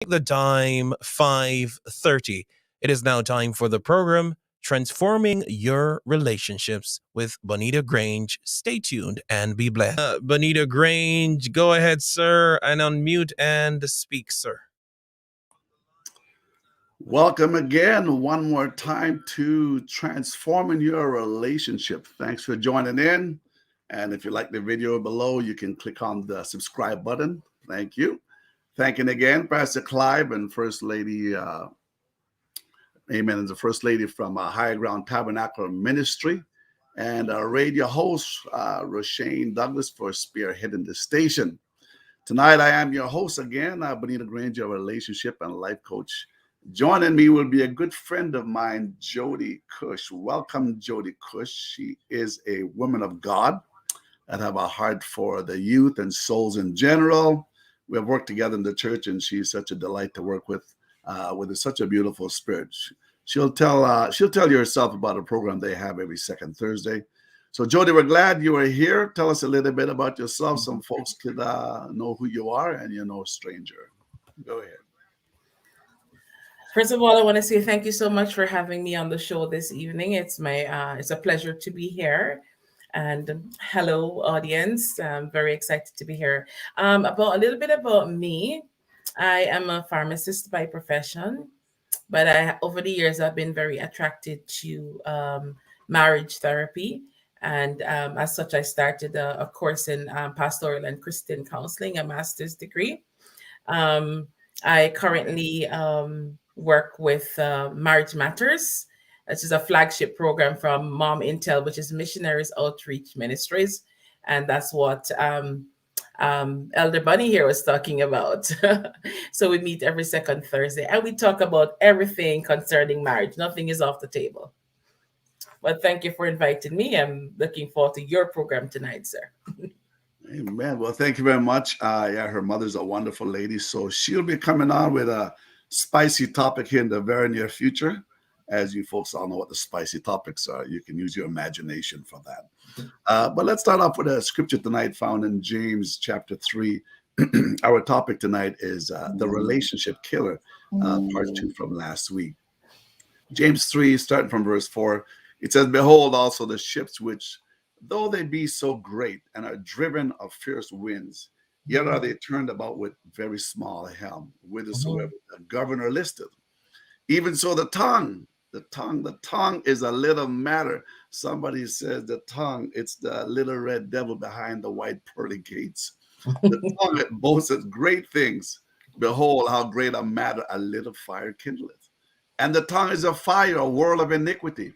the time 5:30. It is now time for the program Transforming Your Relationships with Bonita Grange. Stay tuned and be blessed. Bonita Grange, go ahead, sir, and unmute and speak, sir. Welcome again, one more time to Transforming Your Relationship. Thanks for joining in. And if you like the video below, you can click on the subscribe button. Thank you. Thanking again, Pastor Clive and First Lady, amen, and the First Lady from Higher Ground Tabernacle Ministry, and our radio host, Roshane Douglas, for spearheading the station. Tonight, I am your host again, Bonita Grange, a relationship and life coach. Joining me will be a good friend of mine, Jody Cush. Welcome, Jody Cush. She is a woman of God that have a heart for the youth and souls in general. We have worked together in the church, and she's such a delight to work with such a beautiful spirit. She'll tell you herself about a program they have every second Thursday. So, Jody, we're glad you are here. Tell us a little bit about yourself. Some folks could know who you are, and you're no stranger. Go ahead. First of all, I want to say thank you so much for having me on the show this evening. It's a pleasure to be here. And hello, audience. I'm very excited to be here. About a little bit about me. I am a pharmacist by profession, but over the years I've been very attracted to marriage therapy. And as such, I started a course in pastoral and Christian counseling, a master's degree. I currently work with Marriage Matters, which is a flagship program from Mom Intel, which is Missionaries Outreach Ministries. And that's what Elder Bunny here was talking about. So we meet every second Thursday and we talk about everything concerning marriage. Nothing is off the table. But thank you for inviting me. I'm looking forward to your program tonight, sir. Amen. Well, thank you very much. Her mother's a wonderful lady, so she'll be coming on with a spicy topic here in the very near future. As you folks all know what the spicy topics are, you can use your imagination for that. But let's start off with a scripture tonight found in James chapter 3. Our topic tonight is the relationship killer, part 2 from last week. James 3, starting from verse 4, it says, "Behold also the ships which, though they be so great and are driven of fierce winds, yet are they turned about with very small helm, whithersoever the governor listeth. Even so the tongue is a little matter." Somebody says the tongue, it's the little red devil behind the white pearly gates. The tongue, it boasteth great things. Behold, how great a matter a little fire kindleth. And the tongue is a fire, a world of iniquity.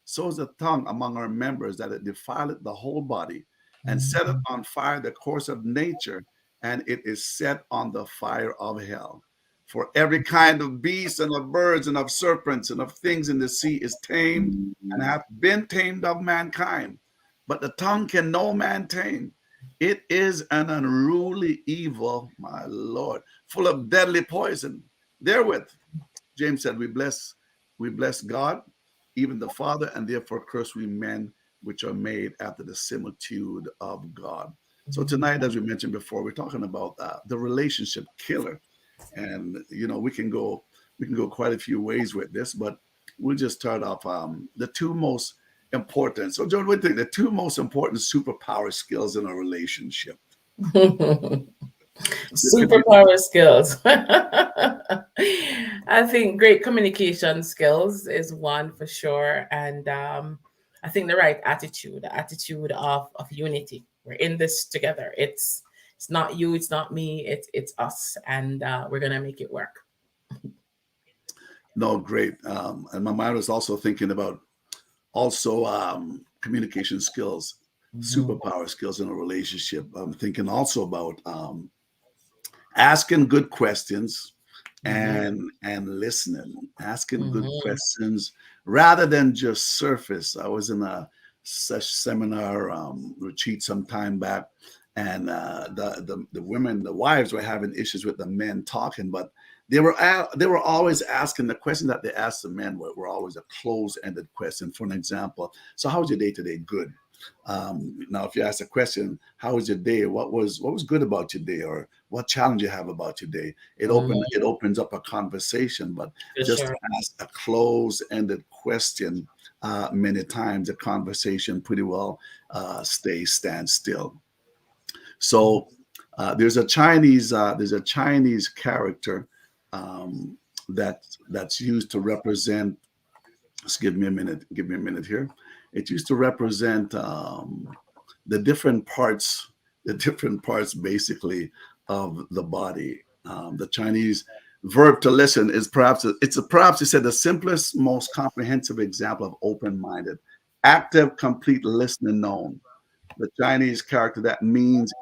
So is the tongue among our members, that it defileth the whole body, and setteth on fire the course of nature, and it is set on the fire of hell. For every kind of beast, and of birds, and of serpents, and of things in the sea is tamed, and hath been tamed of mankind. But the tongue can no man tame. It is an unruly evil, my Lord, full of deadly poison. Therewith, James said, we bless God, even the Father, and therefore curse we men which are made after the similitude of God. So tonight, as we mentioned before, we're talking about the relationship killer. And, we can go quite a few ways with this, but we'll just start off the two most important. So, John, what do you think the two most important superpower skills in a relationship? Superpower skills. I think great communication skills is one for sure. And I think the right attitude, the attitude of unity. We're in this together. It's not you, it's not me, it's us. And we're going to make it work. No, great. And my mind was also thinking about communication skills, superpower skills in a relationship. I'm thinking also about asking good questions and listening, asking good questions rather than just surface. I was in a such seminar retreat some time back, and the women, the wives, were having issues with the men talking, but they were always asking the question that they asked the men were always a closed-ended question. For an example, so how was your day today? Good. Now, if you ask a question, how was your day? What was good about your day, or what challenge you have about your day? It opens up a conversation. But For just to sure. ask a closed-ended question, many times the conversation pretty well stands still. So there's a Chinese character um, that's used to represent. Just give me a minute. Give me a minute here. It used to represent the different parts, basically of the body. The Chinese verb to listen is perhaps you said the simplest, most comprehensive example of open-minded, active, complete listening known. The Chinese character that means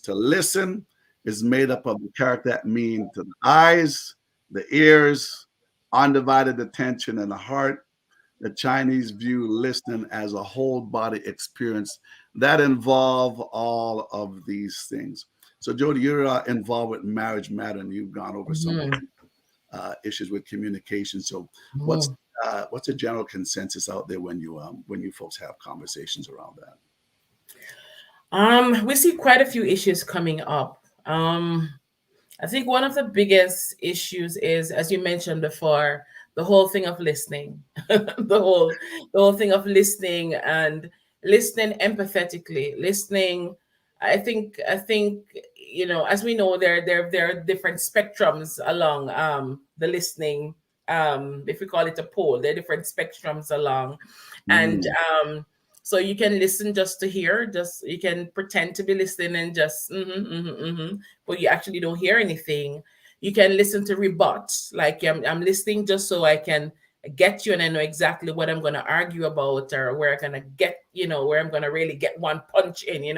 to listen is made up of the character that means to the eyes, the ears, undivided attention, and the heart. The Chinese view listening as a whole body experience that involve all of these things. So, Jody, you're involved with marriage matter, and you've gone over some Mhm. issues with communication. So, what's Mhm. what's a general consensus out there when you folks have conversations around that? We see quite a few issues coming up. I think one of the biggest issues is, as you mentioned before, the whole thing of listening, the whole thing of listening and listening empathetically, listening. I think as we know, there are different spectrums along the listening. If we call it a pole, there are different spectrums along, and Mm, so you can listen just to hear, just you can pretend to be listening and just but you actually don't hear anything. You can listen to rebut, like I'm listening just so I can get you and I know exactly what I'm going to argue about, or where I'm going to get, where I'm going to really get one punch in.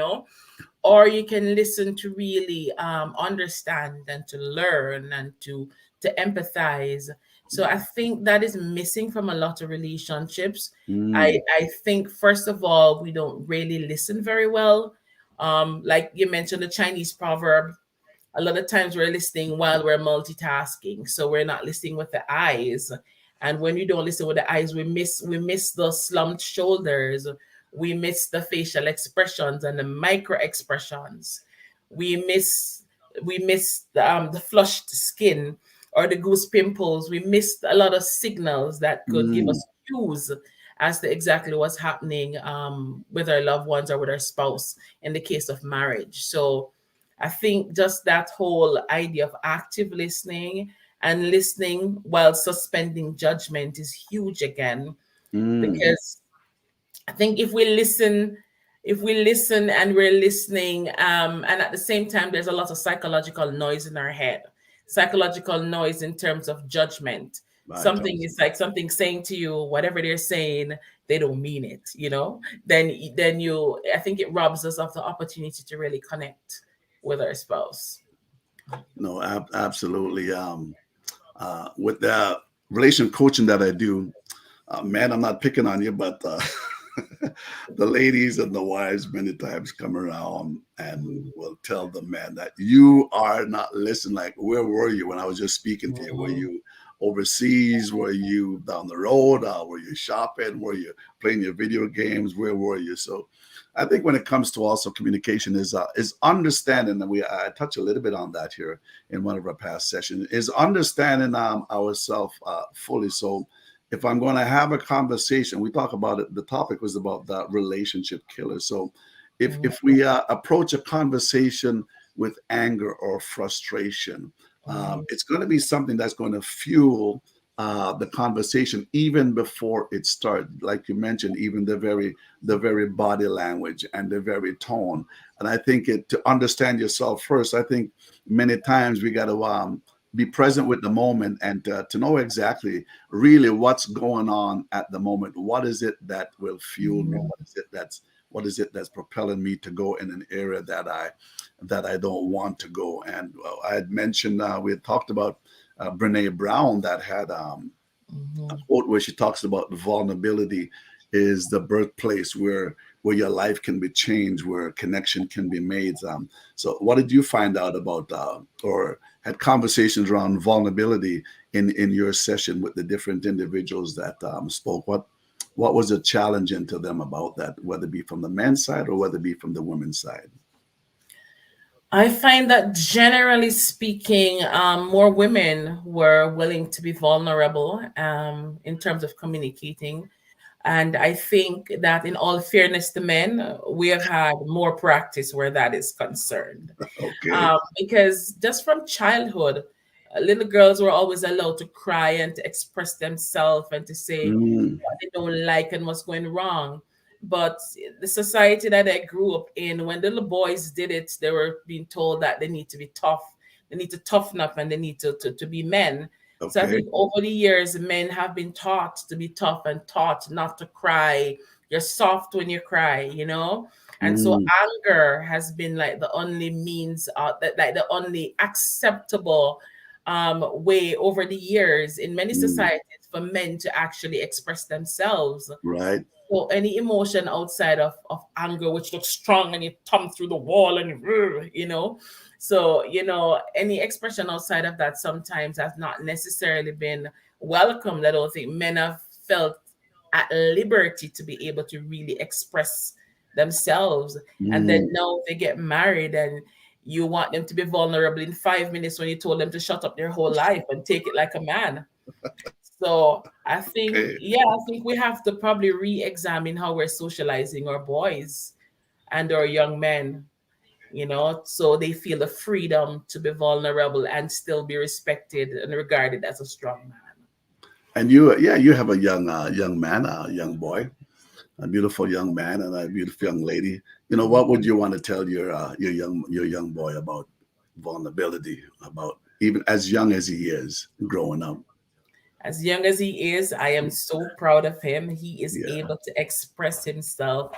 Or you can listen to really understand and to learn and to empathize. So I think that is missing from a lot of relationships. I mm, I think first of all we don't really listen very well. Like you mentioned the Chinese proverb, a lot of times we're listening while we're multitasking, so we're not listening with the eyes. And when you don't listen with the eyes, we miss the slumped shoulders, we miss the facial expressions and the micro expressions, we miss the flushed skin or the goose pimples. We missed a lot of signals that could give mm, us cues as to exactly what's happening with our loved ones or with our spouse in the case of marriage. So I think just that whole idea of active listening and listening while suspending judgment is huge again, mm, because I think if we listen and we're listening, and at the same time, there's a lot of psychological noise in our head, psychological noise in terms of judgment. right. Something is like something saying to you, whatever they're saying, they don't mean it. Then I think it robs us of the opportunity to really connect with our spouse. No, absolutely. With the relation coaching that I do, man, I'm not picking on you, but the ladies and the wives many times come around and will tell the man that you are not listening. Like, where were you when I was just speaking to you? Were Mhm. you overseas? Were you down the road? Were you shopping? Were you playing your video games? Where were you? So, I think when it comes to also communication is understanding, and I touch a little bit on that here in one of our past sessions, is understanding ourselves fully. So if I'm going to have a conversation, we talk about it. The topic was about the relationship killer. So Mhm. if we approach a conversation with anger or frustration, Mhm. it's going to be something that's going to fuel the conversation even before it starts. Like you mentioned, even the very body language and the very tone. And I think to understand yourself first, I think many times we got to be present with the moment and to know exactly really what's going on at the moment. What is it that will fuel me? Mhm. What is it that's propelling me to go in an area that I don't want to go? And I had mentioned we had talked about Brene Brown that had a Mhm. quote where she talks about vulnerability is the birthplace where your life can be changed, where connection can be made. So, what did you find out about or had conversations around vulnerability in your session with the different individuals that spoke? what was the challenging to them about that, whether it be from the men's side or whether it be from the women's side? I find that generally speaking, more women were willing to be vulnerable in terms of communicating. And I think that, in all fairness to men, we have had more practice where that is concerned. Okay. Because just from childhood, little girls were always allowed to cry and to express themselves and to say Mm, what they don't like and what's going wrong. But the society that I grew up in, when the little boys did it, they were being told that they need to be tough, they need to toughen up, and they need to be men. So I okay. think over the years, men have been taught to be tough and taught not to cry. You're soft when you cry, you know? And so Mm, anger has been like the only means, that like the only acceptable way over the years in many mm, societies for men to actually express themselves. right. So any emotion outside of anger, which looks strong and you thumb through the wall and you know, so any expression outside of that sometimes has not necessarily been welcomed. I don't think men have felt at liberty to be able to really express themselves. And then Mm, now they get married and you want them to be vulnerable in 5 minutes when you told them to shut up their whole life and take it like a man. So I think, okay. yeah, I think we have to probably re-examine how we're socializing our boys and our young men, so they feel the freedom to be vulnerable and still be respected and regarded as a strong man. And you, yeah, you have a young man, a young boy, a beautiful young man, and a beautiful young lady. You know, what would you want to tell your young boy about vulnerability, about even as young as he is growing up? As young as he is, I am so proud of him. He is Yeah. able to express himself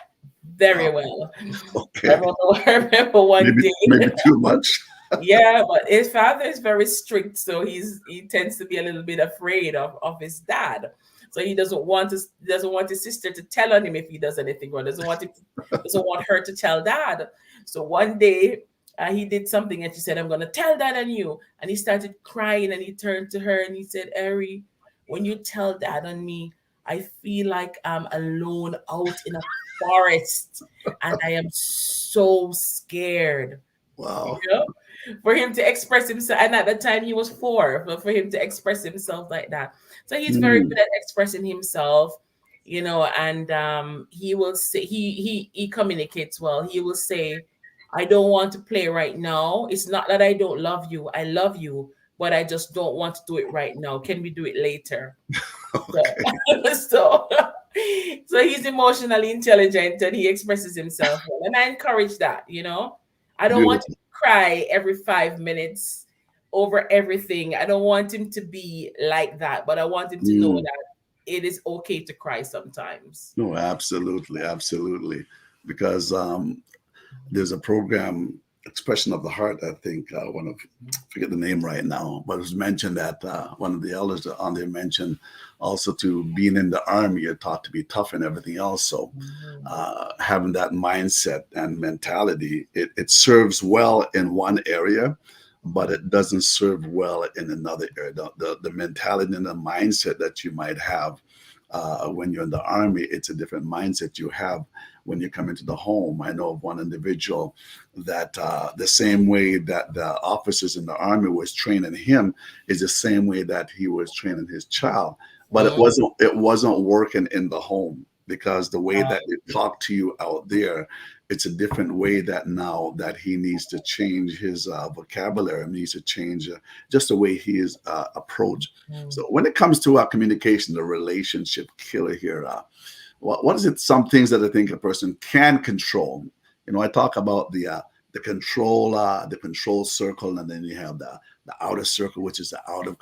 very Wow. well. I Okay. remember, I remember one Maybe day. maybe too much. Yeah, but his father is very strict, so he tends to be a little bit afraid of his dad. So he doesn't want his sister to tell on him if he does anything wrong. Doesn't want her to tell dad. So one day he did something and she said, "I'm gonna tell dad on you." And he started crying and he turned to her and he said, "Ari, when you tell dad on me, I feel like I'm alone out in a forest and I am so scared." Wow. You know, for him to express himself. And at the time he was 4, but for him to express himself like that. So he's very Mm, good at expressing himself, and he will say he communicates well. He will say, "I don't want to play right now. It's not that I don't love you. I love you, but I just don't want to do it right now. Can we do it later?" So, okay. so, so he's emotionally intelligent and he expresses himself well. And I encourage that. I don't want him Beautiful. to cry every 5 minutes over everything. I don't want him to be like that, but I want him to know Mm. that it is okay to cry sometimes. No, absolutely, absolutely. Because there's a program, Expression of the Heart, I think, one of, forget the name right now, but it was mentioned that one of the elders on there mentioned also to being in the army, you're taught to be tough and everything else. So Mhm. having that mindset and mentality, it serves well in one area, but it doesn't serve well in another area. The mentality and the mindset that you might have when you're in the army, it's a different mindset you have when you come into the home. I know of one individual that the same way that the officers in the army was training him is the same way that he was training his child. But it Mhm. wasn't working in the home because the way that Right. they talk to you out there, it's a different way that now that he needs to change his vocabulary, needs to change just the way he is approached. Mhm. So when it comes to communication, the relationship killer here, what is it? Some things that I think a person can control. I talk about the control circle, and then you have the outer circle, which is the out of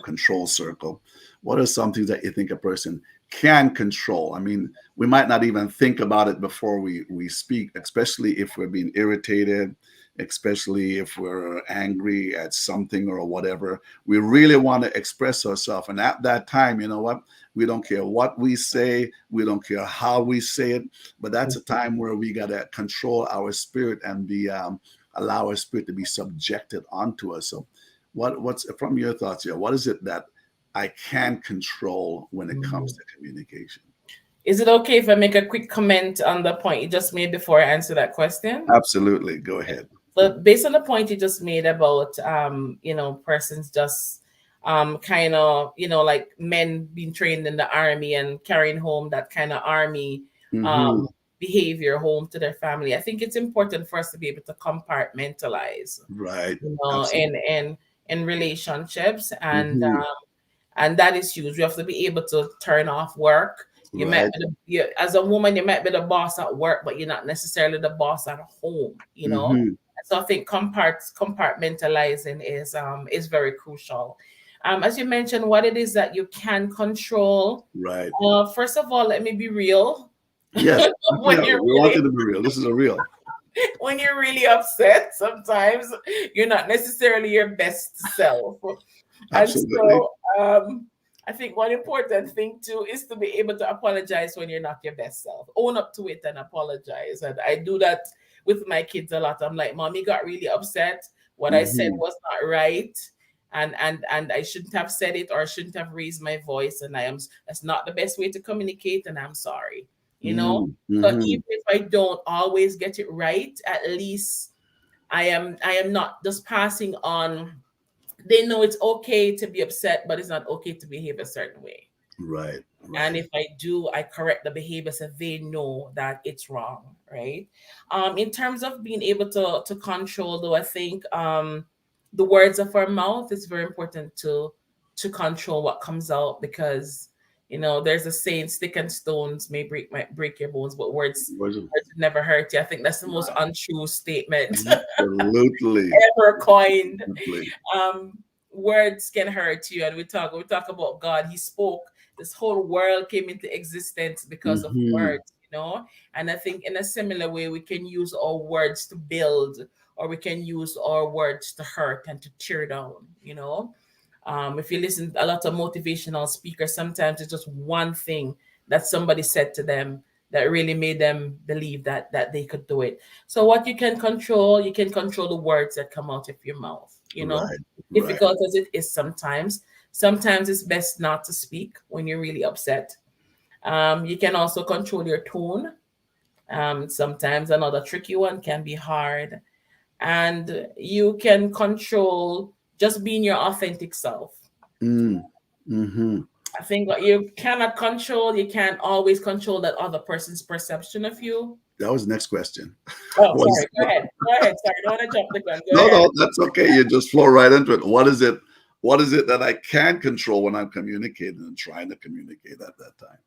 control circle. What are some things that you think a person can control? I mean, we might not even think about it before we speak, especially if we're being irritated, especially if we're angry at something or whatever. We really want to express ourselves, and at that time, you know what? We don't care what we say. We don't care how we say it. But that's a time where we got to control our spirit and be allow our spirit to be subjected onto us. So, what's from your thoughts here? What is it that I can control when it comes Mhm. to communication. Is it okay if I make a quick comment on the point you just made before I answer that question? Absolutely. Go ahead. But based on the point you just made about persons just kind of, like men being trained in the army and carrying home that kind of army Mm-hmm. um behavior home to their family. I think it's important for us to be able to compartmentalize, Right. in Absolutely. relationships, Mm-hmm. and that is huge. We have to be able to turn off work. You might Right. be as a woman, you might be the boss at work, but you're not necessarily the boss at home. Mm-hmm. So I think compartmentalizing is very crucial. As you mentioned, what it is that you can control. Right. First of all, let me be real. Yes, when definitely. you're We want really you to be real. This is a real. when you're really upset, sometimes you're not necessarily your best self. And Absolutely. so I think one important thing too is to be able to apologize when you're not your best self. Own up to it and apologize. And I do that with my kids a lot. I'm like, Mommy got really upset. What I said Mm-hmm. was not right. And I shouldn't have said it, or I shouldn't have raised my voice. And that's not the best way to communicate, and I'm sorry. You know? So Mm-hmm. even if I don't always get it right, at least I am not just passing on. They know it's okay to be upset, but it's not okay to behave a certain way. Right. And Right. if I do, I correct the behavior so they know that it's wrong, right? In terms of being able to control, though, I think the words of our mouth is very important to control what comes out, because there's a saying, stick and stones might break your bones, but Was it- words never hurt you. I think that's the most Right. untrue statement Absolutely. ever coined. Absolutely. um Words can hurt you, and we talk about God. He spoke, this whole world came into existence because of Mm-hmm. words. And I think in a similar way, we can use our words to build, or we can use our words to hurt and to tear down. If you listen to a lot of motivational speakers, sometimes it's just one thing that somebody said to them that really made them believe that they could do it. So what you can control the words that come out of your mouth. Right. Right. Difficult as it is sometimes it's best not to speak when you're really upset. You can also control your tone. Sometimes another tricky one can be hard. And you can control just being your authentic self. Mm. Mm-hmm. I think what you can't always control that other person's perception of you. That was the next question. Oh, What is sorry. Go ahead. Go ahead. Sorry. Don't want to jump the gun. Go no, ahead. no, that's okay. You just flow right into it. What is it? What is it that I can control when I'm communicating and trying to communicate at that time?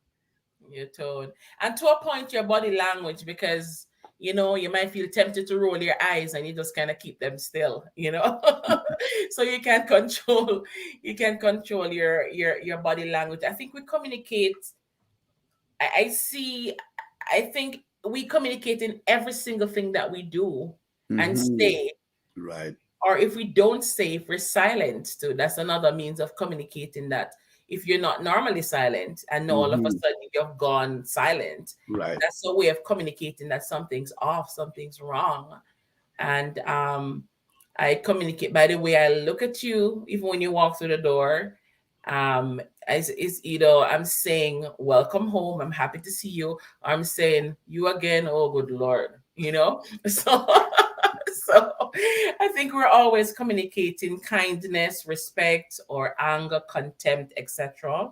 Your tone. And to a point, your body language, because you might feel tempted to roll your eyes and you just kind of keep them still. So you can control your body language. I think we communicate. I see. I think we communicate in every single thing that we do and Mm-hmm. say. Right. Or if we don't say, if we're silent too, that's another means of communicating. That if you're not normally silent and now all of a Mm-hmm. sudden you've gone silent, Right. that's a way of communicating that something's off, something's wrong. And I communicate by the way I look at you, even when you walk through the door. Is I'm saying welcome home, I'm happy to see you. I'm saying you again, oh good lord. So so I think we're always communicating kindness, respect, or anger, contempt, etc.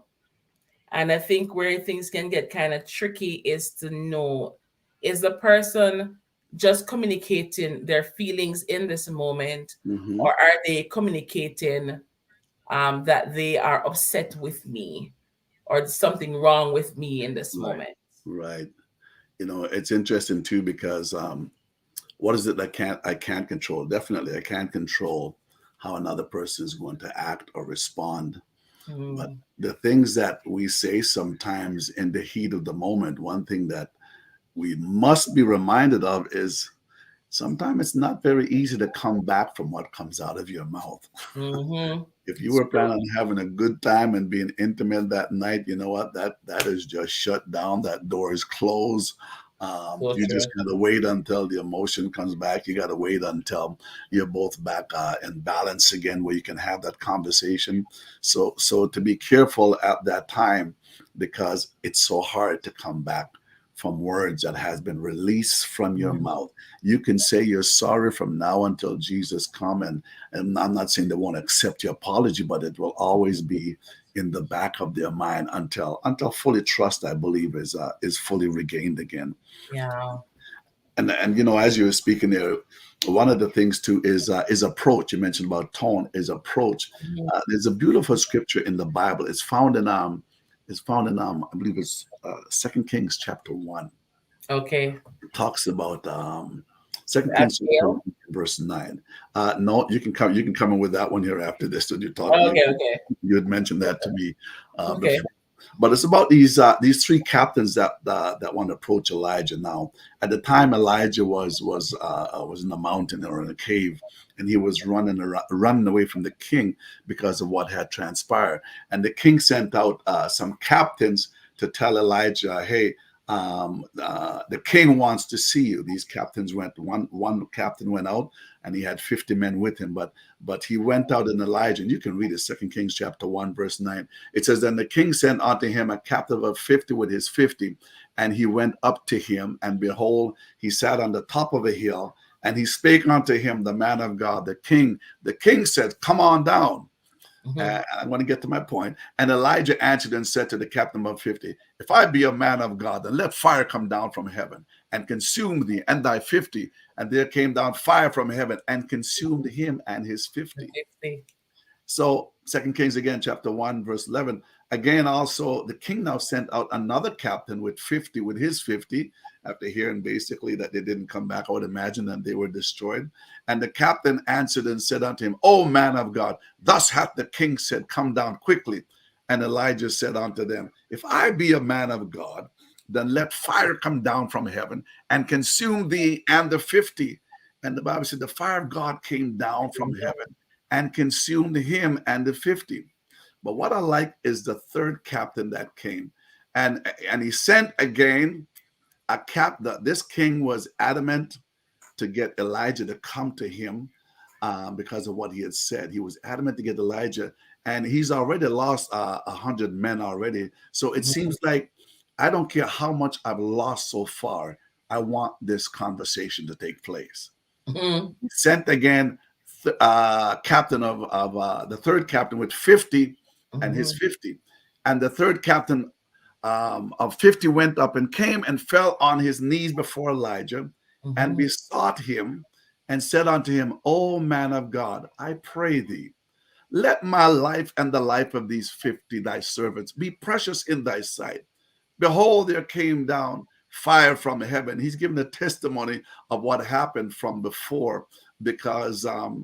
And I think where things can get kind of tricky is to know, is the person just communicating their feelings in this moment, Mm-hmm. or are they communicating that they are upset with me, or there's something wrong with me in this Right. moment? Right. It's interesting too because what is it that I can't control? Definitely, I can't control how another person is going to act or respond. But Mm, the things that we say sometimes in the heat of the moment, one thing that we must be reminded of is sometimes it's not very easy to come back from what comes out of your mouth. mm-hmm. If you It's were planning on having a good time and being intimate that night, you know what? That is just shut down. That door is closed. So You just true. gotta wait until the emotion comes back. You gotta wait until you're both back in balance again, where you can have that conversation. So to be careful at that time, because it's so hard to come back from words that has been released from your Mhm. mouth. You can say you're sorry from now until Jesus come, and I'm not saying they won't accept your apology, but it will always be in the back of their mind until fully trust, I believe, is fully regained again. Yeah. And as you were speaking there, one of the things too is approach. You mentioned about tone, is approach. Mhm. There's a beautiful scripture in the Bible. It's found in I believe it's Second Kings chapter 1. Okay. It talks about Second Kings chapter Abigail. 1, verse 9. No, you can come in with that one here after this. That you talk you Okay. Okay. you had mentioned that to me Okay. before. But it's about these three captains that want to approach Elijah. Now, at the time, Elijah was in a mountain or in a cave, and he was running away from the king because of what had transpired. And the king sent out some captains to tell Elijah, "Hey, the king wants to see you." These captains went. One captain went out, and he had 50 men with him. But he went out in Elijah, and you can read it, Second Kings chapter 1, verse 9. It says, "Then the king sent unto him a captive of 50 with his 50, and he went up to him, and behold, he sat on the top of a hill, and he spake unto him, the man of God, the king. The king said, Come on down." Mhm. I want to get to my point. And Elijah answered and said to the captain of 50, "If I be a man of God, then let fire come down from heaven and consume thee and thy 50." And there came down fire from heaven and consumed him and his 50. 50. So Second Kings again, chapter 1, verse 11. Again, also the king now sent out another captain with 50, with his 50, after hearing basically that they didn't come back. I would imagine that they were destroyed. And the captain answered and said unto him, "O man of God, thus hath the king said, Come down quickly." And Elijah said unto them, "If I be a man of God, then let fire come down from heaven and consume thee and the 50." And the Bible said the fire of God came down from heaven and consumed him and the 50. But what I like is the third captain that came. And he sent again a this king was adamant to get Elijah to come to him because of what he had said. He was adamant to get Elijah, and he's already lost 100 men already. So it Mhm. seems like I don't care how much I've lost so far. I want this conversation to take place. Mhm. Sent again captain of the third captain with 50 and his Mhm. 50. And the third captain of 50 went up and came and fell on his knees before Elijah and Mhm. besought him and said unto him, "O man of God, I pray thee, let my life and the life of these 50 thy servants be precious in thy sight. Behold, there came down fire from heaven." He's given a testimony of what happened from before because of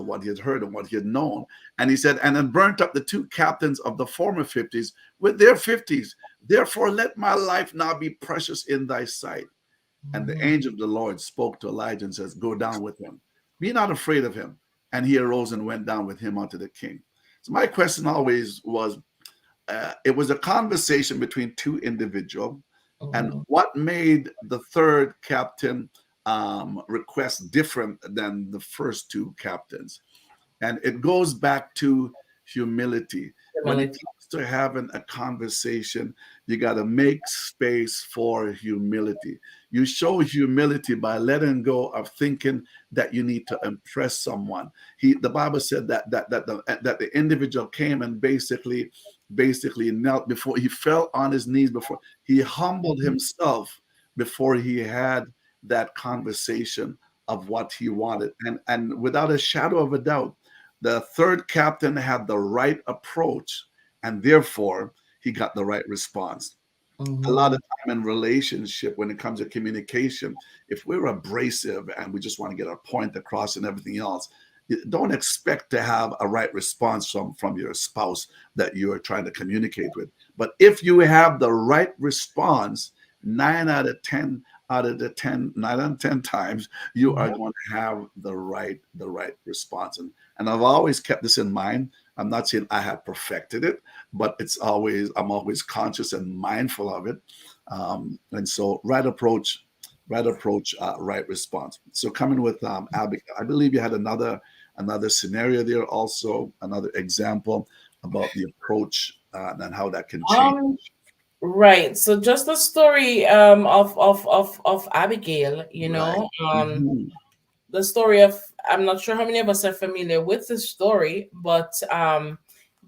what he had heard and what he had known. And he said, "And then burnt up the two captains of the former 50s with their 50s. Therefore, let my life now be precious in thy sight." And the Mhm. angel of the Lord spoke to Elijah and says, "Go down with him. Be not afraid of him." And he arose and went down with him unto the king. So my question always was, it was a conversation between two individuals, and Mhm. what made the third captain request different than the first two captains? And it goes back to humility. When it Humility. comes to having a conversation, you got to make space for humility. You show humility by letting go of thinking that you need to impress someone. The Bible said that the individual came and basically knelt before, he fell on his knees before, he humbled Mhm. himself before he had that conversation of what he wanted. And without a shadow of a doubt, the third captain had the right approach, and therefore he got the right response. A lot Mhm. of time in relationship, when it comes to communication, if we're abrasive and we just want to get our point across and everything else, don't expect to have a right response from your spouse that you are trying to communicate with. But if you have the right response, 9 out of 10 times, you are Mhm. going to have the right response. And I've always kept this in mind. I'm not saying I have perfected it, but I'm always conscious and mindful of it. And so right approach, right response. So coming with Abigail, I believe you had another scenario there, also another example about the approach and how that can change. Um, right. So just the story of Abigail, Right. Hmm. the story of, I'm not sure how many of us are familiar with the story, but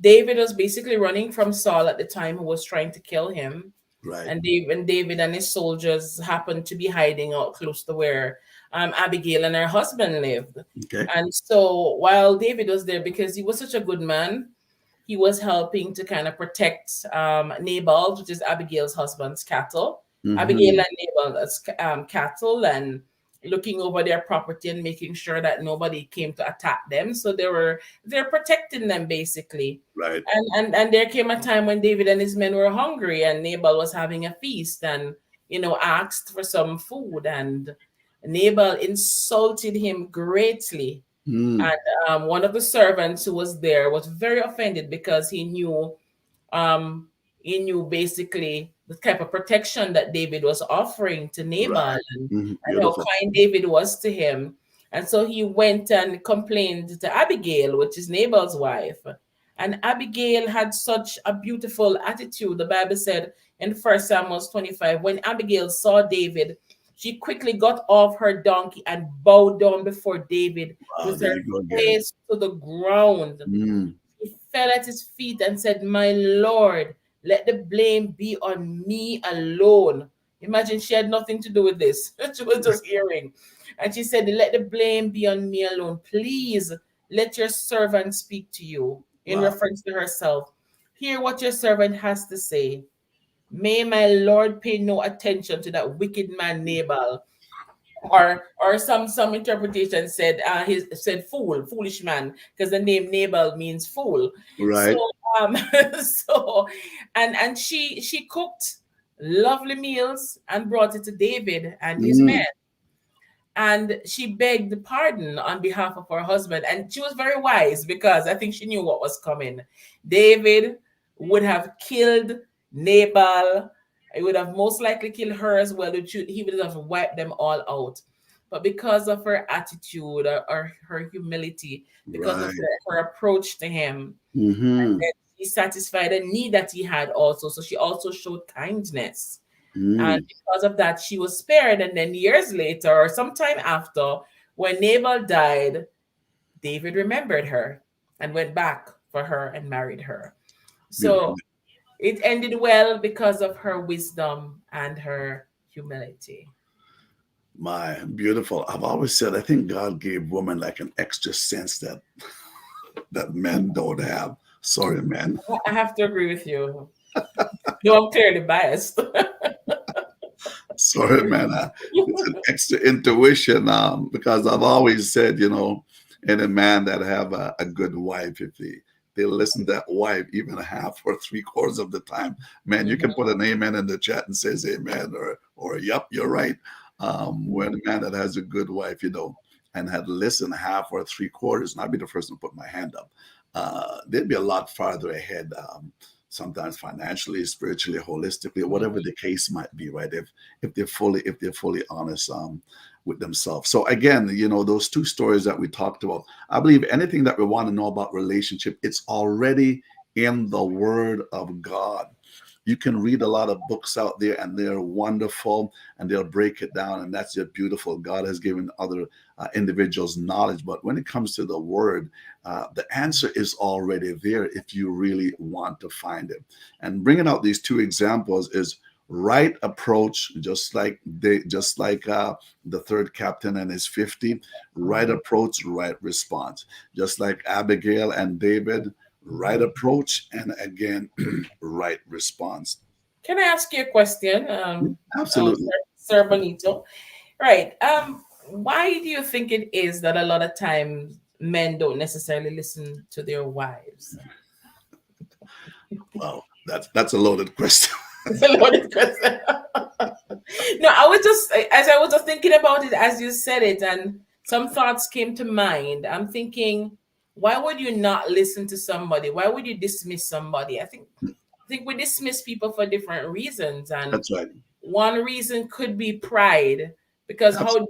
David was basically running from Saul at the time, who was trying to kill him. Right. And David and his soldiers happened to be hiding out close to where Abigail and her husband lived. Okay. And so while David was there, because he was such a good man, he was helping to kind of protect Nabal, which is Abigail's husband's cattle. Abigail Hmm. and Nabal's cattle, and looking over their property and making sure that nobody came to attack them. So they're protecting them basically. Right. And there came a time when David and his men were hungry, and Nabal was having a feast, and asked for some food, and Nabal insulted him greatly. Mm. And one of the servants who was there was very offended, because um, he knew basically the type of protection that David was offering to Nabal, Right. Hmm. and how Beautiful. kind David was to him. And so he went and complained to Abigail, which is Nabal's wife. And Abigail had such a beautiful attitude. The Bible said in 1 Samuel 25, when Abigail saw David, she quickly got off her donkey and bowed down before David Wow. with There her you go again. face to the ground. Mm. He fell at his feet and said, "My Lord, let the blame be on me alone." Imagine, she had nothing to do with this. She was just hearing. And she said, "Let the blame be on me alone. Please let your servant speak to you," in Wow. reference to herself. "Hear what your servant has to say. May my Lord pay no attention to that wicked man Nabal." Or some interpretation said, he said foolish man, because the name Nabal means fool. So Right. um so and she cooked lovely meals and brought it to David and his men, Mm. and she begged pardon on behalf of her husband. And she was very wise, because I think she knew what was coming. David would have killed Nabal. He would have most likely killed her as well. He would have wiped them all out. But because of her attitude, or her humility, because of Right. her approach to him, Hmm. and she satisfied a need that he had also. So she also showed kindness. And Mm. because of that, she was spared. And then years later, or sometime after, when Nabal died, David remembered her and went back for her and married her. Beautiful. So it ended well because of her wisdom and her humility. My beautiful. I've always said I think God gave women like an extra sense that men don't have. Sorry, men. I have to agree with you. No, I'm clearly biased. Sorry, man. It's an extra intuition because I've always said, any man that have a good wife, if they listen to that wife even a half or three quarters of the time, man, you can Mhm, put an amen in the chat and says amen or yep, you're right. When a man that has a good wife, and had listened half or three quarters, and I'd be the first to put my hand up, they'd be a lot farther ahead. Sometimes financially, spiritually, holistically, whatever the case might be, right? If they're fully honest with themselves. So again, those two stories that we talked about, I believe anything that we want to know about relationship, it's already in the Word of God. You can read a lot of books out there, and they're wonderful, and they'll break it down, and that's just beautiful. God has given other individuals knowledge, but when it comes to the Word, the answer is already there if you really want to find it. And bringing out these two examples is right approach, just like the third captain and his 50. Right mhm. approach, right response. Just like Abigail and David, right approach, and again, right response. Can I ask you a question, Absolutely. Sir Bonito? Right. Why do you think it is that a lot of times men don't necessarily listen to their wives? Wow, that's a loaded question. It's a loaded question. No, I was just, as I was just thinking about it as you said it, and some thoughts came to mind. I'm thinking, why would you not listen to somebody? Why would you dismiss somebody? I think we dismiss people for different reasons, and That's right. one reason could be pride, because how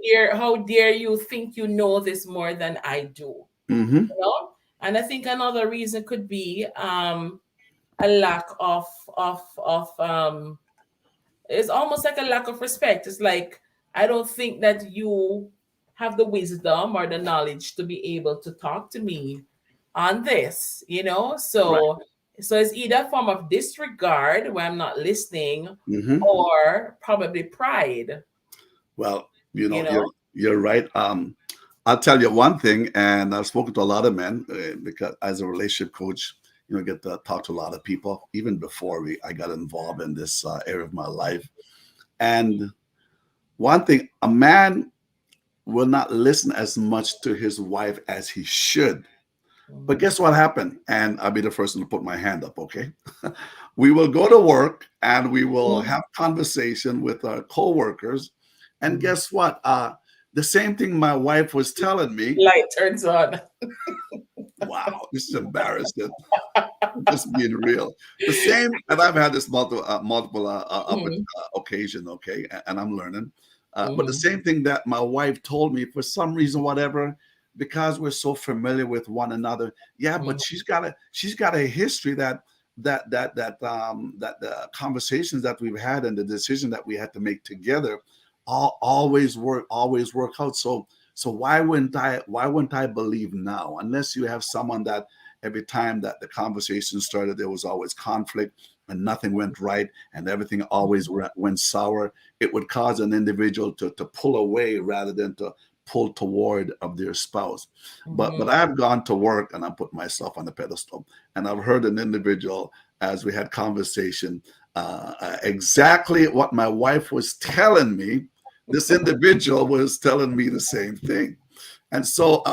dare you think you know this more than I do, Mm-hmm. you know? And I think another reason could be a lack of it's almost like a lack of respect. It's like, I don't think that you have the wisdom or the knowledge to be able to talk to me on this, you know? Right. So it's either a form of disregard where I'm not listening, Mm-hmm. or probably pride, Well, you you're know? right. I'll tell you one thing, and I've spoken to a lot of men because as a relationship coach, get to talk to a lot of people. Even before I got involved in this area of my life, and one thing, a man will not listen as much to his wife as he should. But Mhm. guess what happened? And I'll be the first one to put my hand up, okay? We will go to work and we will Mhm. have conversation with our coworkers. And Mhm. guess what? The same thing my wife was telling me. Light turns on. Wow, this is embarrassing. Just being real. The same, and I've had this multiple Mhm. occasion, okay, and I'm learning. But the Mhm. same thing that my wife told me for some reason, whatever, because we're so familiar with one another. Yeah, but Mhm. she's got a history that the conversations that we've had and the decision that we had to make together always work out. So why wouldn't I believe now? Unless you have someone that every time that the conversation started, there was always conflict and nothing went right and everything always went sour. It would cause an individual to pull away rather than to pull toward of their spouse. But Mhm. I've gone to work and I put myself on the pedestal, and I've heard an individual as we had conversation exactly what my wife was telling me. This individual was telling me the same thing, and so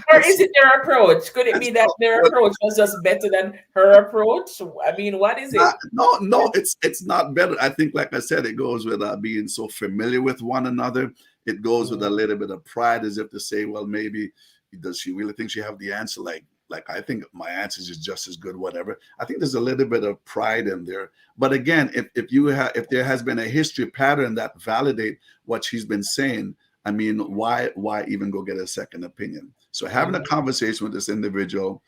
Or and is so, it their approach? Could it and be that so their what approach was just better than her approach? I mean, what is not, it? no, no, it's not better. I think, like I said, it goes with being so familiar with one another. It goes with a Mhm. little bit of pride, as if to say, well, maybe does she really think she have the answer? Like I think my answers is just as good, whatever. I think there's a little bit of pride in there. But again, if there has been a history pattern that validate what she's been saying, I mean, why even go get a second opinion? So having a Mhm. conversation with this individual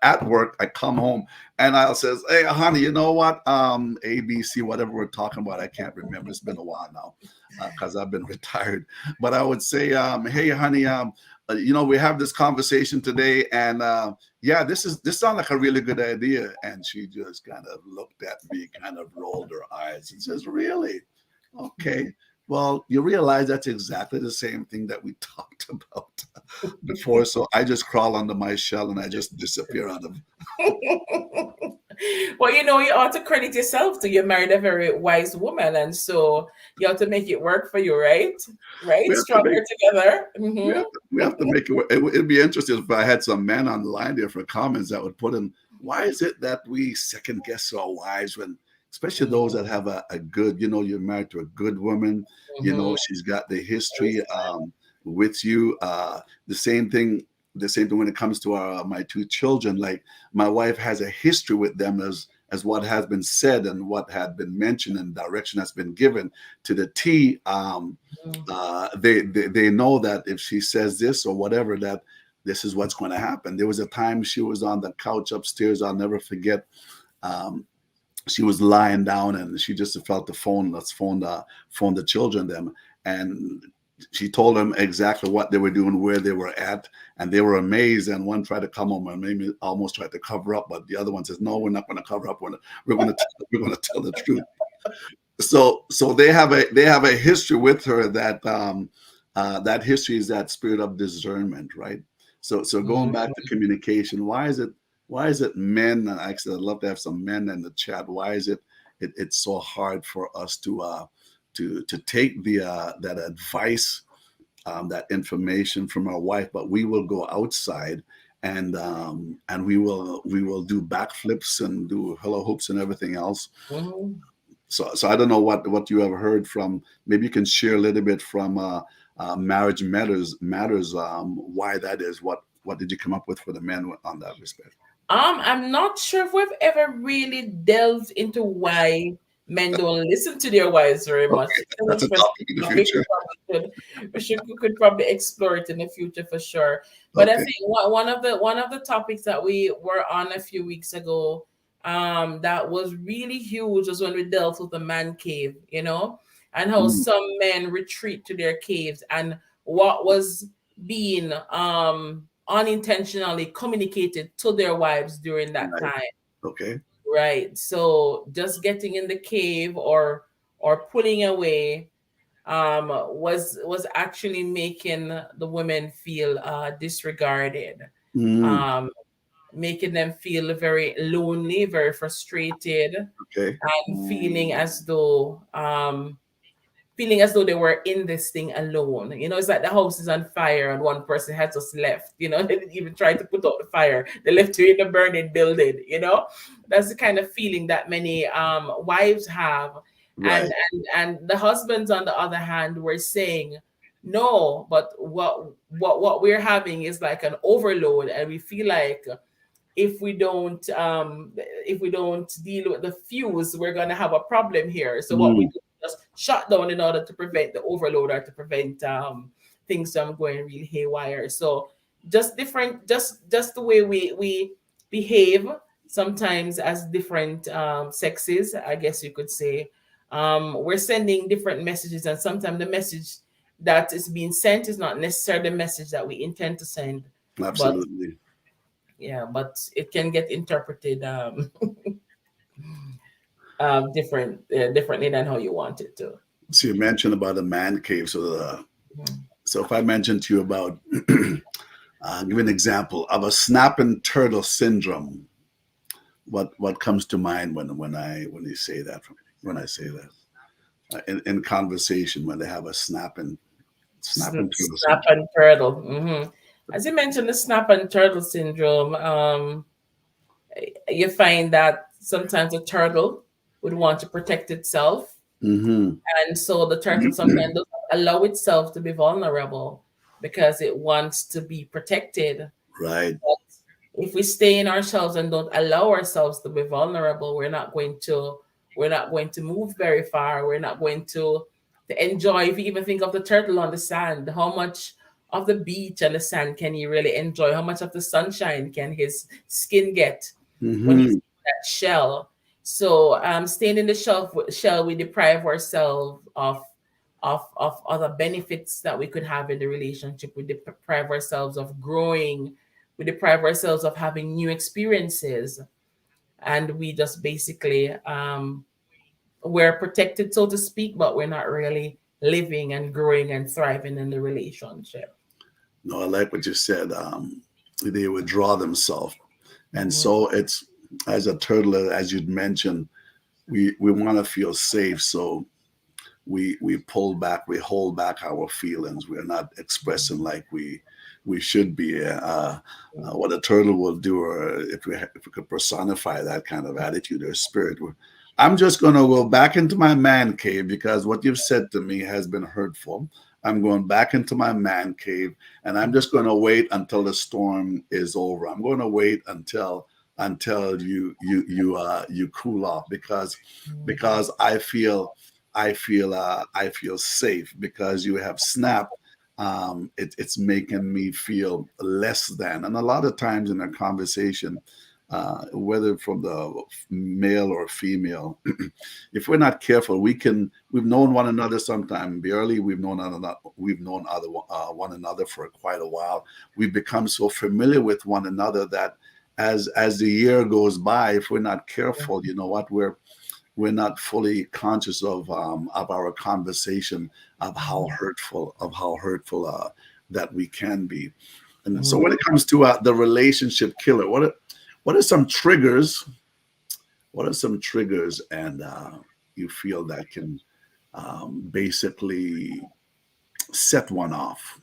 at work, I come home and I'll says, "Hey, honey, you know what? ABC, whatever we're talking about, I can't remember. It's been a while now because I've been retired. But I would say, hey, honey, we have this conversation today, and yeah, this sounds like a really good idea." And she just kind of looked at me, kind of rolled her eyes, and says, "Really? Okay." Well, you realize that's exactly the same thing that we talked about before. So I just crawl under my shell and I just disappear out of. Well, you ought to credit yourself to you married a very wise woman, and so you have to make it work for you, right? We Right? have to make Stronger together. we have to make it work. It'd be interesting if I had some men on the line there for comments that would put in, why is it that we second guess our wives when, especially those that have a good, you're married to a good woman, Mhm. she's got the history with you. The same thing when it comes to my two children. Like my wife has a history with them as what has been said and what had been mentioned and direction that's been given to the T. They know that if she says this or whatever, that this is what's going to happen. There was a time she was on the couch upstairs. I'll never forget. Um, she was lying down and she just felt the phone. Let's phone the children them, and she told them exactly what they were doing, where they were at, and they were amazed. And one tried to come home and maybe almost tried to cover up, but the other one says, "No, we're not going to cover up. We're going to tell the truth." So they have a history with her that history is that spirit of discernment, right? So going back to communication, why is it men, and actually I'd love to have some men in the chat, why is it's so hard for us to take that advice, that information from our wife, but we will go outside and we will do backflips and do hula hoops and everything else. Mhm. So I don't know what you have heard from. Maybe you can share a little bit from marriage matters. Why that is. What did you come up with for the men on that respect? I'm not sure if we've ever really delved into why men don't listen to their wives very much. Okay, It's an that's a interesting topic in the topic. future. We could probably explore it in the future for sure. But I Okay. think one of the topics that we were on a few weeks ago, that was really huge, was when we dealt with the man cave, and how Mm, some men retreat to their caves, and what was being unintentionally communicated to their wives during that right. time. Okay. Right. So just getting in the cave or pulling away was actually making the women feel disregarded, Mm, um, making them feel very lonely, very frustrated, okay. and feeling as though they were in this thing alone. It's like the house is on fire and one person has just left. They didn't even try to put out the fire. They left you in the burning building. That's the kind of feeling that many wives have. And, Right. and the husbands, on the other hand, were saying, no, but what we're having is like an overload, and we feel like if we don't deal with the fuse, we're gonna have a problem here. So what we Mm, do is just shut down in order to prevent the overload, or to prevent things from going really haywire. So just different, just the way we behave sometimes as different sexes, I guess you could say. We're sending different messages, and sometimes the message that is being sent is not necessarily the message that we intend to send. But absolutely. yeah, but it can get interpreted differently than how you want it to. So you mentioned about a man cave. Mhm. So if I mentioned to you about, give an example of a snapping turtle syndrome, what comes to mind when you say that? When I say that in conversation, when they have a snapping turtle Snap syndrome. and turtle. As you mentioned, the snap and turtle syndrome. You find that sometimes a turtle would want to protect itself, Mm-hmm. and so the turtle sometimes doesn't allow itself to be vulnerable because it wants to be protected. Right. If we stay in ourselves and don't allow ourselves to be vulnerable, we're not going to move very far. We're not going to enjoy. If you even think of the turtle on the sand, how much of the beach and the sand can he really enjoy? How much of the sunshine can his skin get when he's Mm-hmm. in that shell? So staying in the shell, we deprive ourselves of other benefits that we could have in the relationship. We deprive ourselves of growing. We deprive ourselves of having new experiences, and we just basically we're protected, so to speak, but we're not really living and growing and thriving in the relationship. No, I like what you said. They withdraw themselves, and Mhm. so it's as a turtle, as you'd mentioned, we want to feel safe, so we pull back, we hold back our feelings. We're not expressing like we should be. What a turtle will do, or if we could personify that kind of attitude or spirit, I'm just going to go back into my man cave because what you've said to me has been hurtful. I'm going back into my man cave, and I'm just going to wait until the storm is over. I'm going to wait until you cool off because I feel safe because you have snapped. It's making me feel less than. And a lot of times in a conversation, whether from the male or female, if we're not careful, we've known one another sometime barely. We've known one another for quite a while. We've become so familiar with one another that as the year goes by, if we're not careful, you know what, we're not fully conscious of our conversation of how hurtful that we can be. And so when Mhm. it comes to the relationship killer, what are some triggers? What are some triggers and you feel that can basically set one off?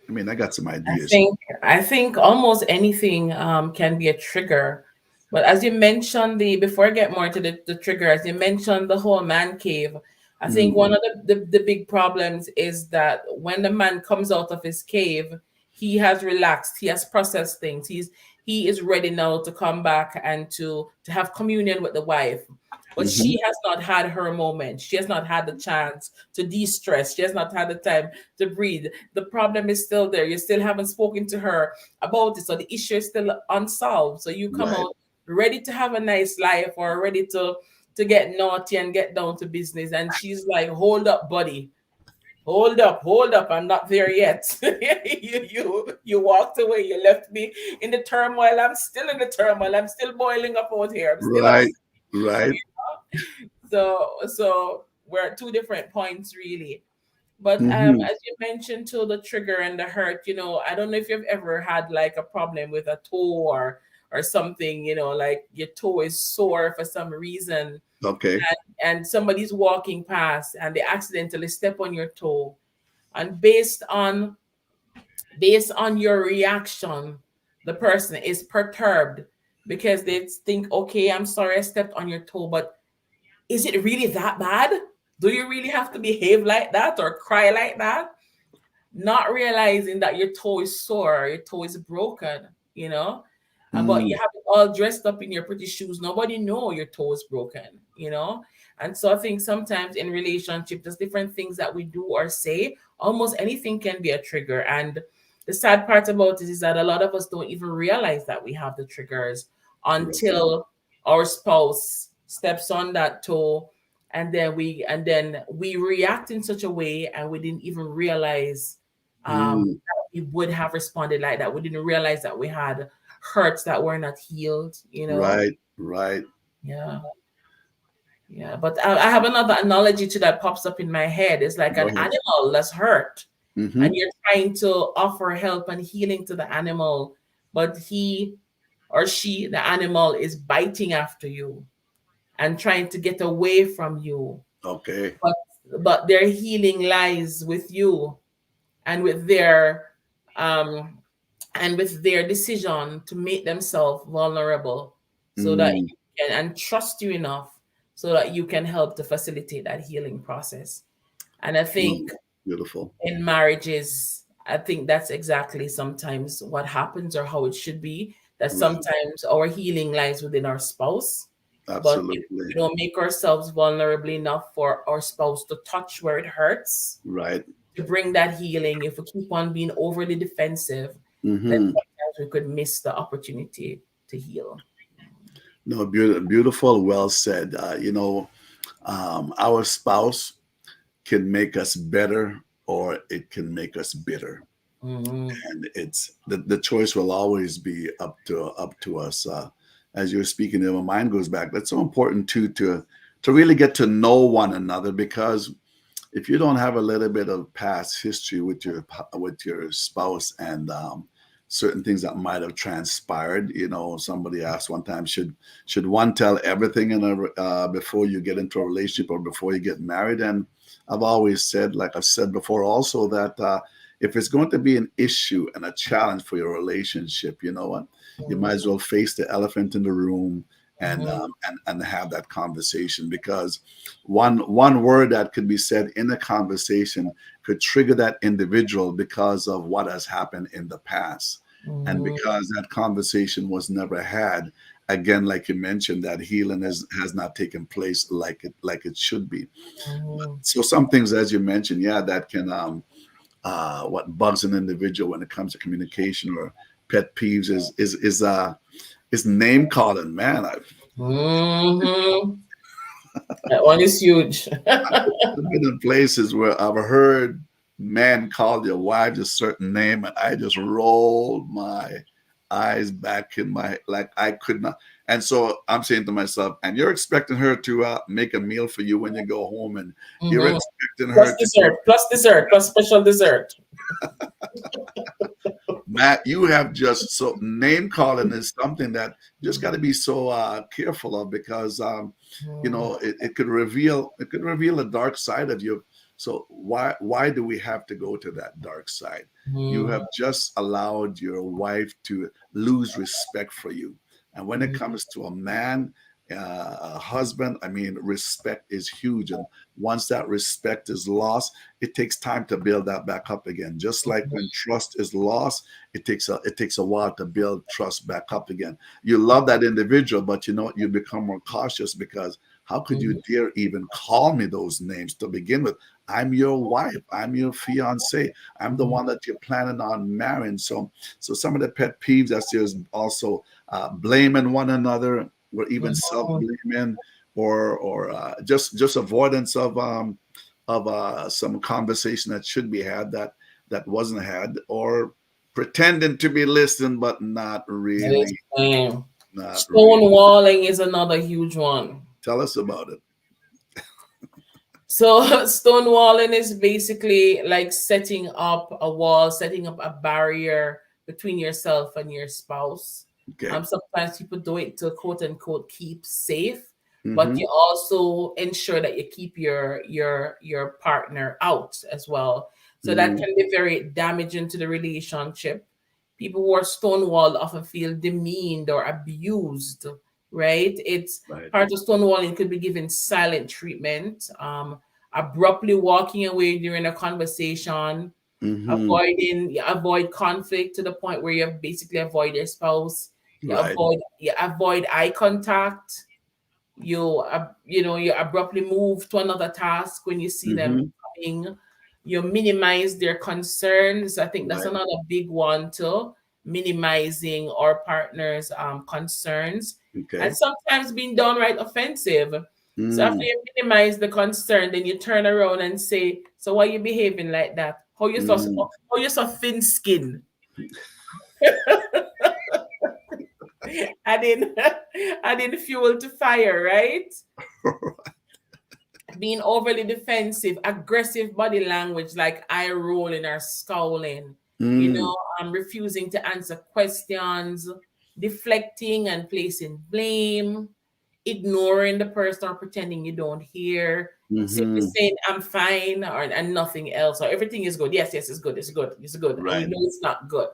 I mean, I got some I ideas. think I think almost anything can be a trigger. But as you mentioned, the before I get more into the trigger, as you mentioned the whole man cave, I think Mm, one of the big problems is that when the man comes out of his cave, he has relaxed, he has processed things, he is ready now to come back and to have communion with the wife. But Hmm. she has not had her moment. She has not had the chance to de-stress. She has not had the time to breathe. The problem is still there. You still haven't spoken to her about it. So the issue is still unsolved. So you come Right. out ready to have a nice life, or ready to get naughty and get down to business. And she's like, hold up, buddy. Hold up, I'm not there yet. You walked away, you left me in the turmoil. I'm still in the turmoil. I'm still boiling up out here. I'm still Right. upset. Right. So we're at two different points really. But Hmm. as you mentioned to the trigger and the hurt, I don't know if you've ever had like a problem with a toe or something, like your toe is sore for some reason, Okay. and somebody's walking past and they accidentally step on your toe, and based on your reaction, the person is perturbed because they think, okay, I'm sorry I stepped on your toe, but is it really that bad? Do you really have to behave like that or cry like that? Not realizing that your toe is sore, your toe is broken, but you Mm. have it all dressed up in your pretty shoes. Nobody know your toe is broken. And so I think sometimes in relationship, there's different things that we do or say. Almost anything can be a trigger. And the sad part about it is that a lot of us don't even realize that we have the triggers Right. until our spouse steps on that toe, and then we react in such a way, and we didn't even realize Mm. that we would have responded like that. We didn't realize that we had hurts that were not healed. Right. Right. Yeah. Yeah. But I have another analogy to that pops up in my head. It's like Go an ahead. animal that's hurt, and Hmm. you're trying to offer help and healing to the animal, but he or she, the animal, is biting after you and trying to get away from you. Okay. But but their healing lies with you, and with their um and with their decision to make themselves vulnerable, so that Mm. you can, and trust you enough so that you can help to facilitate that healing process. And I think Mm. Beautiful. in marriages, I think that's exactly sometimes what happens, or how it should be, that Right. sometimes our healing lies within our spouse. But if we Absolutely. don't make ourselves vulnerable enough for our spouse to touch where it hurts, Right. to bring that healing, if we keep on being overly defensive, then Hmm. sometimes we could miss the opportunity to heal. No, beautiful. Well said. Our spouse can make us better, or it can make us bitter, Mhm. and it's the choice will always be up to us. As you're speaking, my mind goes back. That's so important too, to really get to know one another, because if you don't have a little bit of past history with your spouse, and certain things that might have transpired. Somebody asked one time, should one tell everything before you get into a relationship or before you get married? And I've always said, like I've said before also, that if it's going to be an issue and a challenge for your relationship, you know what, you might as well face the elephant in the room, and Mhm. have that conversation, because one word that could be said in a conversation could trigger that individual because of what has happened in the past, and Mhm. because that conversation was never had. Again, like you mentioned, that healing has not taken place like it should be. Mhm. So some things, as you mentioned, yeah, that can what bugs an individual when it comes to communication or pet peeves is name calling, man. I've Mhm. That one is huge. been in places where I've heard man call your wife a certain name, and I just rolled my eyes back in my, like I could not. And so I'm saying to myself, and you're expecting her to make a meal for you when you go home, and you're Mhm. expecting Plus her to do. dessert, plus dessert, plus special dessert. Matt, you have just, so name calling is something that you just got to be so careful of, because Mhm. it could reveal a dark side of you. So why do we have to go to that dark side? You Mhm. have just allowed your wife to lose respect for you. And when it comes to a man, a husband, I mean, respect is huge. And once that respect is lost, it takes time to build that back up again. Just like when trust is lost, it takes a while to build trust back up again. You love that individual, but you know what? You become more cautious because how could you dare even call me those names to begin with? I'm your wife. I'm your fiance. I'm the one that you're planning on marrying. So some of the pet peeves that there's also blaming one another, or even self-blaming, or just avoidance of some conversation that should be had that wasn't had, or pretending to be listening but not really. Same. Not really. Stonewalling is another huge one. Tell us about it. So stonewalling is basically like setting up a wall, setting up a barrier between yourself and your spouse. Okay. Sometimes people do it to quote unquote keep safe, but Mm-hmm. you also ensure that you keep your partner out as well. So that Mm-hmm. can be very damaging to the relationship. People who are stonewalled often feel demeaned or abused, right? It's Right. part of stonewalling could be given silent treatment, abruptly walking away during a conversation, Mm-hmm. you avoid conflict to the point where you basically avoid your spouse, Right. you avoid eye contact, you abruptly move to another task when you see them Mm-hmm. coming, you minimize their concerns. I think that's Right. another big one too, minimizing our partner's concerns, and Okay. sometimes being downright offensive. So after Mm. you minimize the concern, then you turn around and say, so why you behaving like that? Mm. How you so thin skin? Adding adding fuel to fire, right? Being overly defensive, aggressive body language like eye rolling or scowling, Mm. refusing to answer questions, deflecting and placing blame, ignoring the person or pretending you don't hear, simply Mm-hmm. saying I'm fine or and nothing else, or everything is good. Yes, yes, it's good, it's good, it's good. And we Right. know it's not good.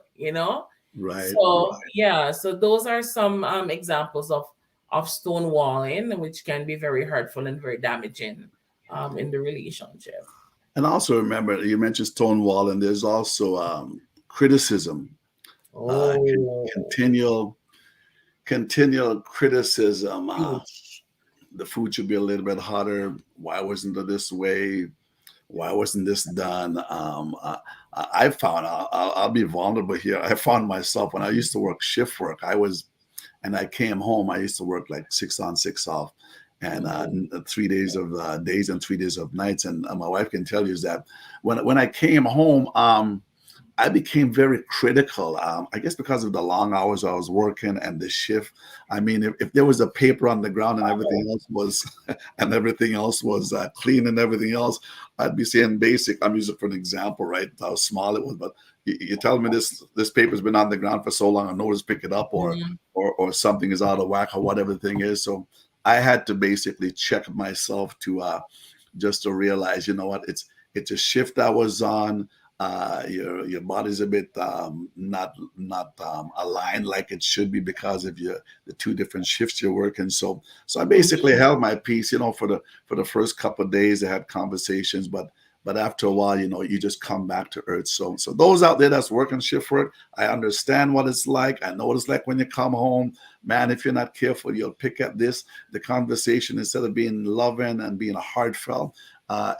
Right. So yeah, so those are some examples of stonewalling, which can be very hurtful and very damaging in the relationship. And also remember, you mentioned Stonewall, and there's also criticism, Oh, continual criticism. huge. The food should be a little bit hotter. Why wasn't it this way? Why wasn't this done? I found, I'll be vulnerable here. I found myself when I used to work shift work, and I came home, I used to work like 6 on, 6 off, and 3 days of days and 3 days of nights. And my wife can tell you is that when I came home, I became very critical. I guess because of the long hours I was working and the shift. I mean, if there was a paper on the ground and everything else was clean and everything else, I'd be saying basic. I'm using it for an example, right? How small it was, but you tell me this paper's been on the ground for so long, I know to pick it up, Mhm. or something is out of whack or whatever the thing is. So I had to basically check myself to just to realize, you know what, it's a shift I was on. Your body's a bit not aligned like it should be because of the two different shifts you're working. So I basically held my peace, for the first couple of days. I had conversations, but after a while, you just come back to earth. So those out there that's working shift work, I understand what it's like. I know what it's like when you come home. Man, if you're not careful, you'll pick up the conversation, instead of being loving and being heartfelt,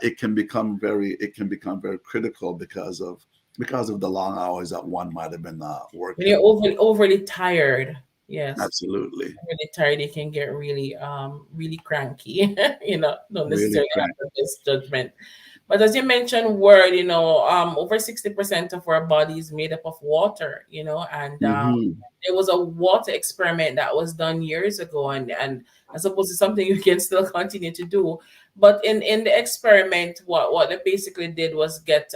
it can become very critical because of the long hours that one might have been When working. you're overly tired, yes, Absolutely. really tired, you can get really cranky. Don't Really necessarily have cranky. the best judgment. But as you mentioned, word, over 60% of our body is made up of water, and Hmm. there was a water experiment that was done years ago, and I suppose it's something you can still continue to do. But in the experiment, what they basically did was get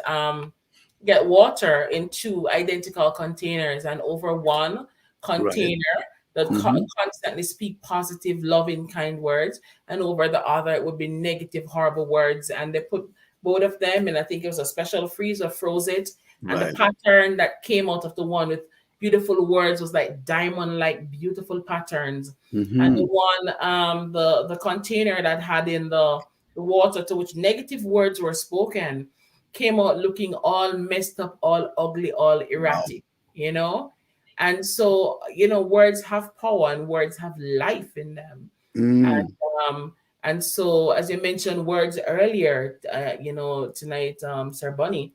water in two identical containers, and over one Right. container that Hmm. constantly speak positive, loving, kind words, and over the other it would be negative, horrible words. And they put both of them, and I think it was a special freezer, froze it, and the Right. pattern that came out of the one with beautiful words was like diamond like beautiful patterns. And the Mm-hmm. one the container that had in the water to which negative words were spoken came out looking all messed up, all ugly, all Wow. erratic, you know. And so, you know, words have power and words have life in them. Mm, And so, as you mentioned words earlier, you know, tonight, Sir Bunny,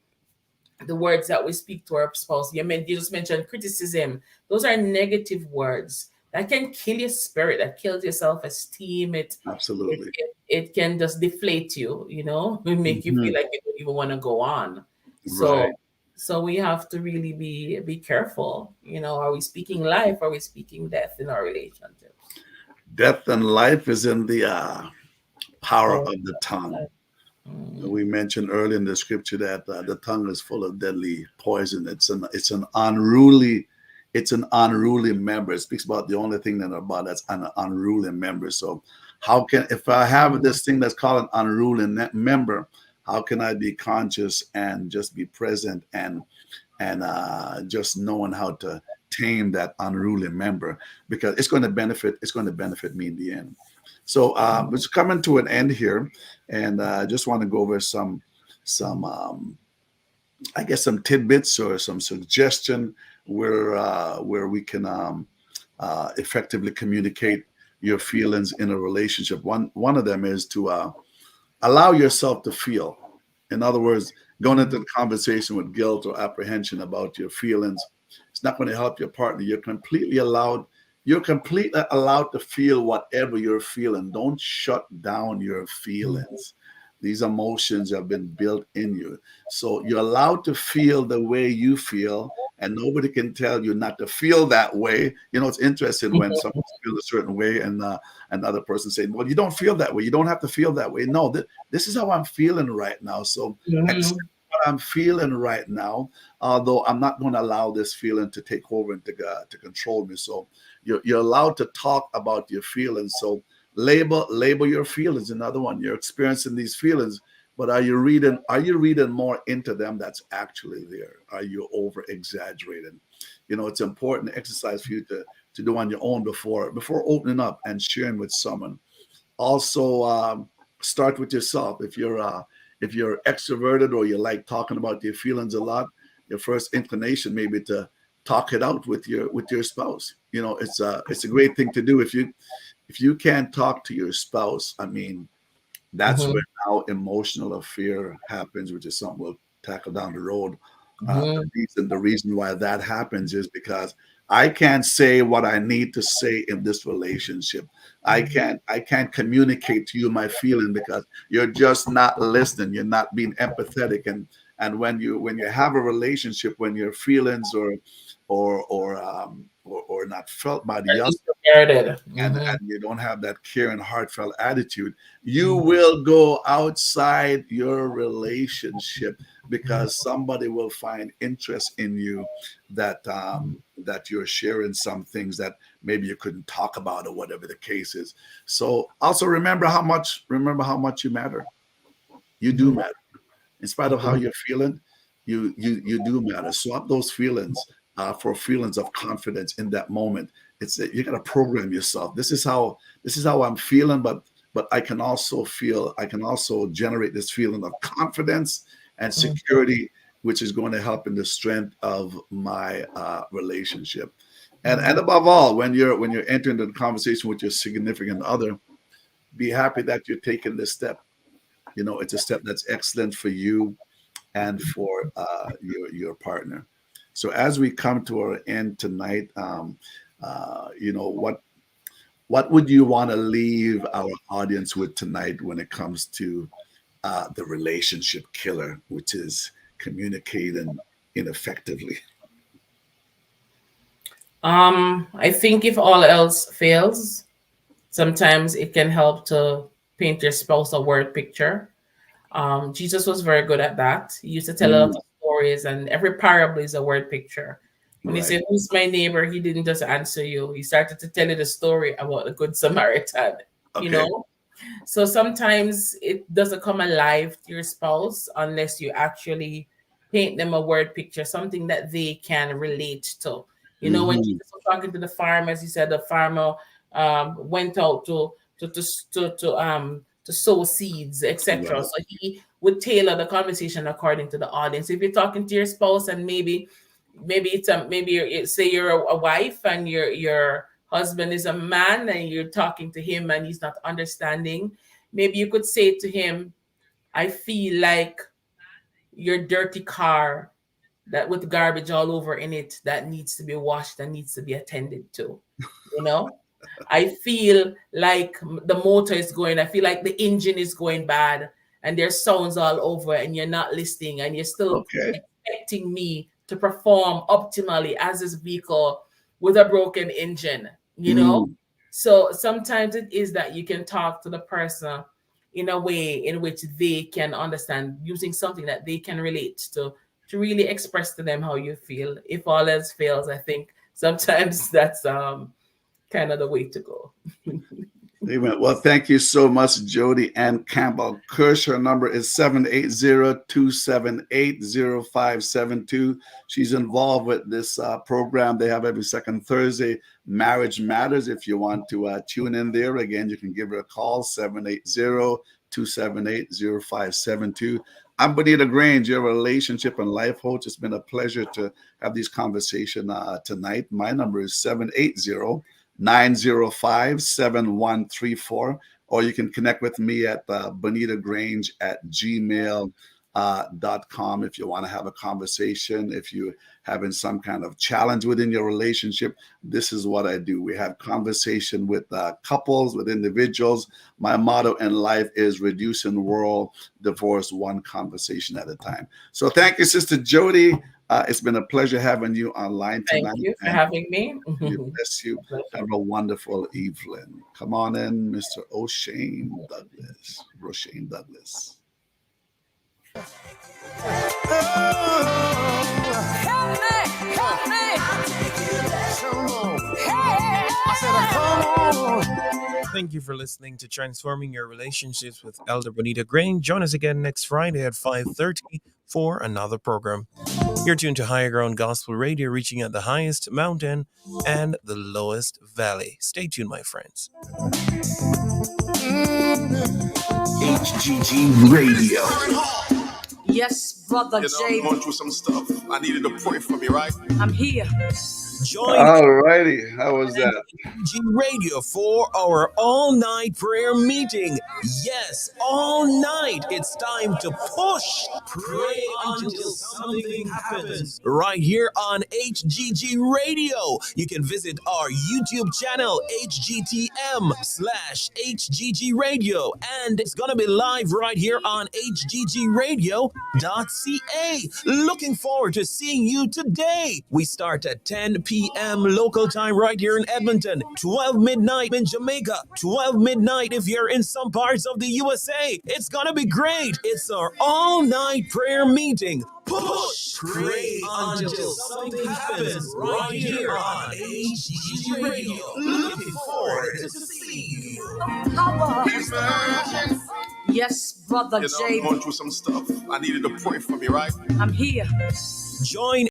the words that we speak to our spouse. You just mentioned criticism. Those are negative words that can kill your spirit, that kills your self-esteem. absolutely. It can just deflate you, you know, and make you feel Hmm. like you don't even want to go on. Right. So we have to really be careful. You know, are we speaking life? Are we speaking death in our relationships? Death and life is in the power Oh, of the tongue. mm, We mentioned earlier in the scripture that the tongue is full of deadly poison. It's an unruly member. It speaks about the only thing that about that's an unruly member. So how can, if I have this thing that's called an unruly member, how can I be conscious and just be present and just knowing how to tame that unruly member, because it's going to benefit me in the end. So it's coming to an end here, and I just want to go over some I guess some tidbits or some suggestion where we can effectively communicate your feelings in a relationship. One of them is to allow yourself to feel. In other words, going into the conversation with guilt or apprehension about your feelings, it's not going to help your partner. You're completely allowed to feel whatever you're feeling. Don't shut down your feelings. These emotions have been built in you. So you're allowed to feel the way you feel, and nobody can tell you not to feel that way. You know, it's interesting when someone feels a certain way and another person saying, well, you don't feel that way. You don't have to feel that way. No, this is how I'm feeling right now. So accept mhm, what I'm feeling right now, although I'm not going to allow this feeling to take over and to control me. So you're allowed to talk about your feelings. So label your feelings. Another one, you're experiencing these feelings, but are you reading more into them that's actually there? Are you over exaggerating? It's important exercise for you to do on your own before opening up and sharing with someone. Also, start with yourself. If you're extroverted or you like talking about your feelings a lot, your first inclination maybe to talk it out with your spouse. It's a great thing to do. If you can't talk to your spouse, I mean, that's where mhm, now emotional affair happens, which is something we'll tackle down the road. The mhm, reason the reason why that happens is because I can't say what I need to say in this relationship. I can't communicate to you my feeling because you're just not listening. You're not being empathetic. And when you have a relationship, when your feelings or not felt by the other, disregarded. and you don't have that caring, heartfelt attitude, you Mhm, will go outside your relationship because somebody will find interest in you that you're sharing some things that maybe you couldn't talk about or whatever the case is. So also remember how much you matter. You do mhm, matter in spite of how mhm, you're feeling. You do matter. Swap those feelings for feelings of confidence in that moment. You got to program yourself. This is how I'm feeling, but I can also generate this feeling of confidence and mhm, security, which is going to help in the strength of my relationship. And mhm, above all, when you're entering the conversation with your significant other, be happy that you're taking this step. It's a step that's excellent for you and for your partner. So as we come to our end tonight, what would you want to leave our audience with tonight when it comes to the relationship killer, which is communicating ineffectively? I think if all else fails, sometimes it can help to paint your spouse a word picture. Jesus was very good at that. He used to tell a lot Mm, of stories, and every parable is a word picture. When you right. say, "Who's my neighbor?" he didn't just answer you. He started to tell you the story about the Good Samaritan, you Okay. know? So sometimes it doesn't come alive to your spouse unless you actually paint them a word picture, something that they can relate to. You know, when Hmm. Jesus was talking to the farmers, he said the farmer went out to sow seeds, etc. Right. So he would tailor the conversation according to the audience. If you're talking to your spouse and maybe it's maybe say you're a wife and your husband is a man and you're talking to him and he's not understanding, maybe you could say to him, I feel like your dirty car that with garbage all over in it that needs to be washed and needs to be attended to, you know. I feel like the motor is going, I feel like the engine is going bad and there's sounds all over and you're not listening and you're still Okay. expecting me to perform optimally as this vehicle with a broken engine, you know? Mm. So sometimes it is that you can talk to the person in a way in which they can understand using something that they can relate to really express to them how you feel. If all else fails, I think sometimes that's kind of the way to go. Amen. Well, thank you so much, Jody Ann Campbell Cush. Her number is 780-278-0572. She's involved with this program they have every second Thursday, Marriage Matters. If you want to tune in there, again, you can give her a call, 780-278-0572. I'm Bonita Grange, your relationship and life coach. It's been a pleasure to have these conversations tonight. My number is 780-905-7134, or you can connect with me at bonitagrange at gmail.com if you want to have a conversation. If you're having some kind of challenge within your relationship, this is what I do. We have conversation with couples, with individuals. My motto in life is reducing the world divorce one conversation at a time. So thank you, Sister Jody. It's been a pleasure having you online Thank tonight. you for And having me. we bless you. Have a wonderful evening. Come on in, Mr. O'Shane Douglas. Roshane Douglas. Thank you for listening to Transforming Your Relationships with Elder Bonita Grange. Join us again next Friday at 5:30 for another program. You're tuned to Higher Ground Gospel Radio, reaching at the highest mountain and the lowest valley. Stay tuned, my friends. HGG Radio. Yes, brother You know, I'm Jay. going through some stuff. I needed to pray for me, right? I'm here. Join All righty. How was that? HGG Radio for our all-night prayer meeting. Yes, all night. It's time to push, pray until something happens. Right here on HGG Radio. You can visit our YouTube channel, HGTM/HGG Radio. And it's going to be live right here on HGGradio.ca. Looking forward to seeing you today. We start at 10 p.m. local time right here in Edmonton, 12 midnight in Jamaica, 12 midnight if you're in some parts of the USA. It's gonna be great. It's our all-night prayer meeting. Push, pray until something happens right here on HGG Radio. Looking forward to seeing you. Yes, brother You know, Jay. I'm going through some stuff. I needed to pray for me, right? I'm here. Join